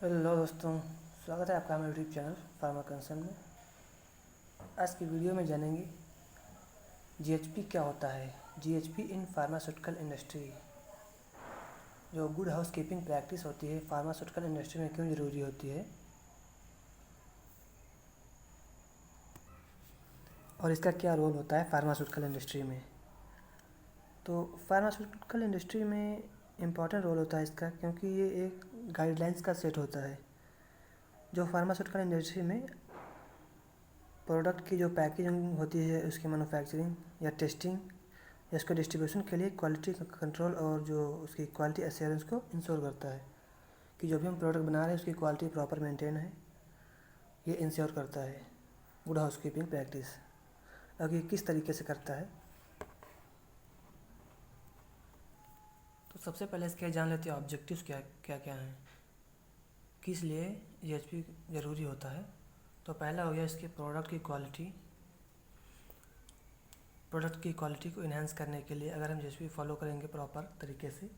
Hello दोस्तों, स्वागत है आपका हमारे यूट्यूब चैनल फार्मा कंसर्न में। आज की वीडियो में जानेंगे जीएचपी क्या होता है। जीएचपी इन फार्मास्यूटिकल इंडस्ट्री, जो गुड हाउस कीपिंग प्रैक्टिस होती है फार्मास्यूटिकल इंडस्ट्री में क्यों ज़रूरी होती है और इसका क्या रोल होता है फार्मास्यूटिकल इंडस्ट्री में। तो फार्मास्यूटिकल इंडस्ट्री में इम्पॉर्टेंट रोल होता है इसका, क्योंकि ये एक गाइडलाइंस का सेट होता है जो फार्मास्यूटिकल इंडस्ट्री में प्रोडक्ट की जो पैकेजिंग होती है, उसकी मैन्युफैक्चरिंग या टेस्टिंग या इसको डिस्ट्रीब्यूशन के लिए क्वालिटी कंट्रोल और जो उसकी क्वालिटी एश्योरेंस को इंश्योर करता है कि जो भी हम प्रोडक्ट बना रहे हैं उसकी क्वालिटी प्रॉपर मेंटेन है, ये इंश्योर करता है गुड हाउस कीपिंग प्रैक्टिस। अब ये किस तरीके से करता है, तो सबसे पहले इसके जान लेते हैं ऑब्जेक्टिव्स क्या क्या क्या हैं, किस लिए जीएचपी ज़रूरी होता है। तो पहला हो गया इसके प्रोडक्ट की क्वालिटी को इन्हांस करने के लिए अगर हम जीएचपी फॉलो करेंगे प्रॉपर तरीके से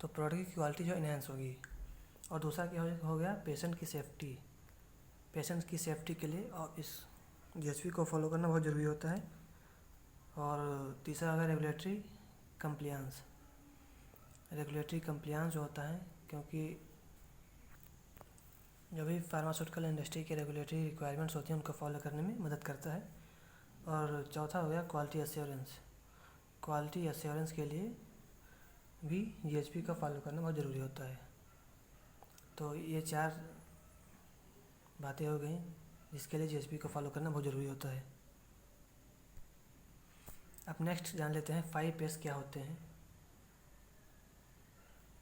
तो प्रोडक्ट की क्वालिटी जो इन्हांस होगी। और दूसरा क्या हो गया पेशेंट की सेफ्टी के लिए और इस जीएचपी को फॉलो करना बहुत ज़रूरी होता है। और तीसरा हो गया रेगुलेटरी कंप्लियंस जो होता है, क्योंकि जो भी फार्मास्यूटिकल इंडस्ट्री के रेगुलेटरी रिक्वायरमेंट्स होती हैं उनको फॉलो करने में मदद करता है। और चौथा हो गया क्वालिटी एश्योरेंस के लिए भी जीएचपी का फॉलो करना बहुत ज़रूरी होता है। तो ये 4 बातें हो गई जिसके लिए जीएचपी को फॉलो करना बहुत ज़रूरी होता है। अब नेक्स्ट जान लेते हैं 5S क्या होते हैं।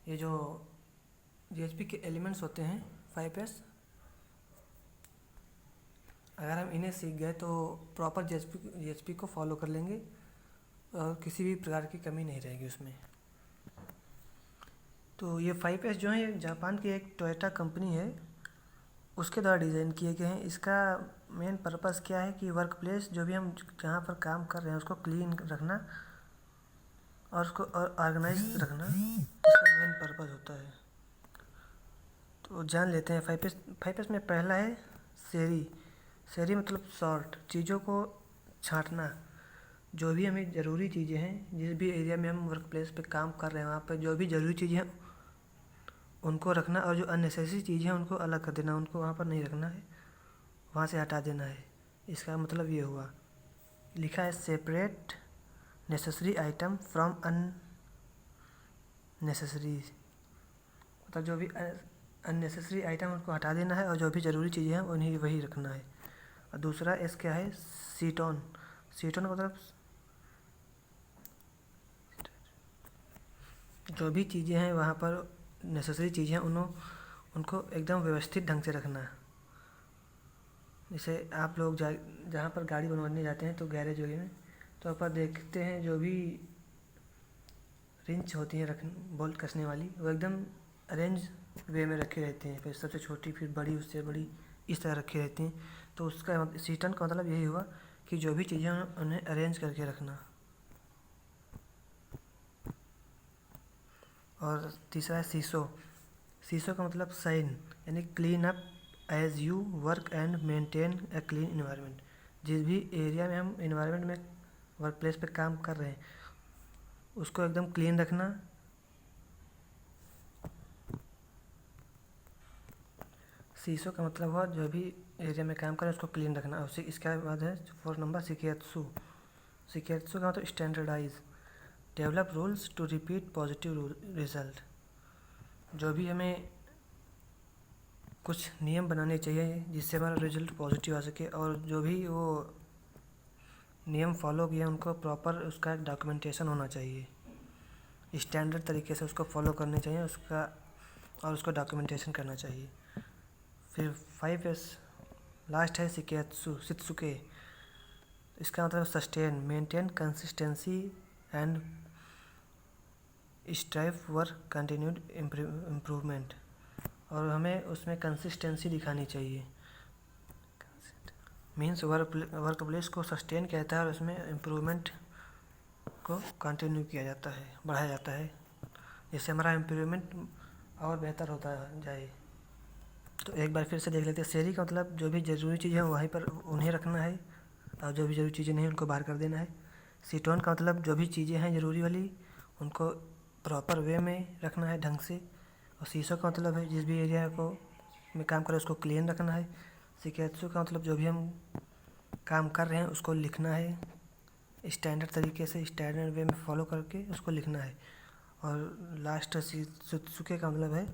ये जो जीएचपी के एलिमेंट्स होते हैं 5S, अगर हम इन्हें सीख गए तो प्रॉपर जीएचपी को फॉलो कर लेंगे और किसी भी प्रकार की कमी नहीं रहेगी उसमें। तो ये 5S जो है जापान की एक टोयोटा कंपनी है, उसके द्वारा डिज़ाइन किए गए हैं। इसका मेन पर्पस क्या है कि वर्क प्लेस जो भी हम जहाँ पर काम कर रहे हैं उसको क्लीन रखना और उसको ऑर्गेनाइज रखना, इसका मेन पर्पस होता है। तो जान लेते हैं 5S में पहला है सेरी मतलब सॉर्ट, चीज़ों को छांटना। जो भी हमें ज़रूरी चीज़ें हैं, जिस भी एरिया में हम वर्क प्लेस पे काम कर रहे हैं वहाँ पर जो भी ज़रूरी चीज़ें हैं उनको रखना और जो अननेसेसरी चीज़ें हैं उनको अलग कर देना, उनको वहाँ पर नहीं रखना है, वहाँ से हटा देना है। इसका मतलब ये हुआ, लिखा है separate necessary item from unnecessary, मतलब जो भी अननेसेसरी आइटम उनको हटा देना है और जो भी ज़रूरी चीज़ें हैं उन्हें वही रखना है। और दूसरा एस क्या है सीटोन मतलब जो भी चीज़ें हैं वहाँ पर नेसेसरी चीज़ें उनको एकदम व्यवस्थित ढंग से रखना। जैसे आप लोग जहाँ पर गाड़ी बनवाने जाते हैं तो गैरेज वगैरह में तो आप देखते हैं जो भी रिंच होती है बोल्ट कसने वाली, वो एकदम अरेंज वे में रखी रहती हैं, फिर सबसे छोटी फिर बड़ी उससे बड़ी इस तरह रखी रहती हैं। तो उसका सीटन का मतलब यही हुआ कि जो भी चीज़ें उन्हें अरेंज करके रखना। और तीसरा है सीसो का मतलब साइन, यानी clean up as you work and maintain a clean environment. जिस भी एरिया में हम इन्वायरमेंट में वर्क प्लेस पे काम कर रहे हैं उसको एकदम क्लीन रखना। सीसो का मतलब हुआ जो भी एरिया में काम करें उसको क्लीन रखना। उसी इसके बाद है 4 नंबर शिकेत्सु का मतलब standardize, develop rules to repeat positive result. जो भी हमें कुछ नियम बनाने चाहिए जिससे हमारा रिजल्ट पॉजिटिव आ सके, और जो भी वो नियम फॉलो किए उनको प्रॉपर उसका एक डॉक्यूमेंटेशन होना चाहिए, स्टैंडर्ड तरीके से उसको फॉलो करने चाहिए और उसको डॉक्यूमेंटेशन करना चाहिए। फिर 5S लास्ट है शित्सुके, इसका मतलब sustain, maintain consistency and strive for continued improvement. और हमें उसमें कंसिस्टेंसी दिखानी चाहिए, मीन्स वर्क प्लेस को सस्टेन कहता है और उसमें इम्प्रूवमेंट को कंटिन्यू किया जाता है, बढ़ाया जाता है, जिससे हमारा इम्प्रूवमेंट और बेहतर होता जाए। तो एक बार फिर से देख लेते हैं। शहरी का मतलब जो भी ज़रूरी चीज़ है वहीं पर उन्हें रखना है, और जो भी ज़रूरी चीज़ें नहीं उनको बाहर कर देना है। सीटोन का मतलब जो भी चीज़ें हैं ज़रूरी वाली उनको प्रॉपर वे में रखना है, ढंग से। और सीसो का मतलब है जिस भी एरिया को में काम करें उसको क्लीन रखना है। शिकायतसु का मतलब जो भी हम काम कर रहे हैं उसको लिखना है, स्टैंडर्ड तरीके से, स्टैंडर्ड वे में फॉलो करके उसको लिखना है। और लास्ट सुके का मतलब है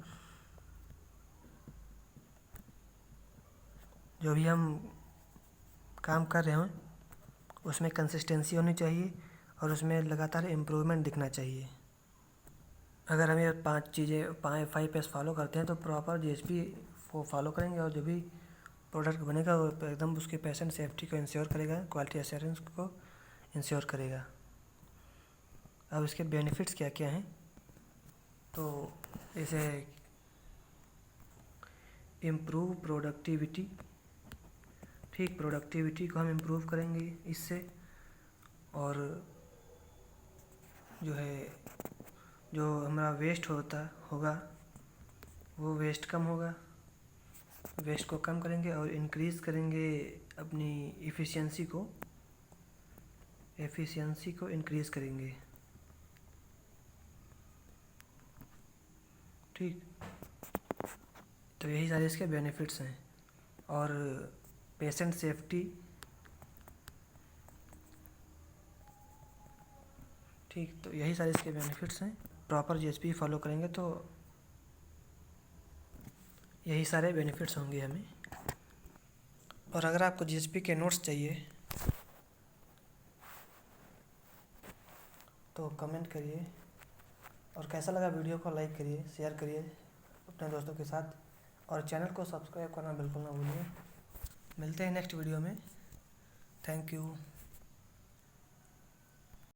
जो भी हम काम कर रहे हैं उसमें कंसिस्टेंसी होनी चाहिए और उसमें लगातार इम्प्रूवमेंट दिखना चाहिए। अगर हम ये 5 चीज़ें 5 एस फॉलो करते हैं तो प्रॉपर जीएसपी को फॉलो करेंगे, और जो भी प्रोडक्ट बनेगा वो एकदम उसके पेशेंट सेफ्टी को इंश्योर करेगा, क्वालिटी एश्योरेंस को इंश्योर करेगा। अब इसके बेनिफिट्स क्या क्या हैं, तो इसे इम्प्रूव प्रोडक्टिविटी, ठीक, प्रोडक्टिविटी को हम इम्प्रूव करेंगे इससे। और जो है जो हमारा वेस्ट होगा वो वेस्ट कम होगा, वेस्ट को कम करेंगे और इंक्रीज़ करेंगे अपनी एफिशिएंसी को इंक्रीज़ करेंगे, ठीक। तो यही सारे इसके बेनिफिट्स हैं। और पेशेंट सेफ्टी, ठीक, तो यही सारे इसके बेनिफिट्स हैं। प्रॉपर जीएसपी फॉलो करेंगे तो यही सारे बेनिफिट्स होंगे हमें। और अगर आपको जीएसपी के नोट्स चाहिए तो कमेंट करिए, और कैसा लगा वीडियो को लाइक करिए, शेयर करिए अपने दोस्तों के साथ, और चैनल को सब्सक्राइब करना बिल्कुल ना भूलिए। मिलते हैं नेक्स्ट वीडियो में। Thank you.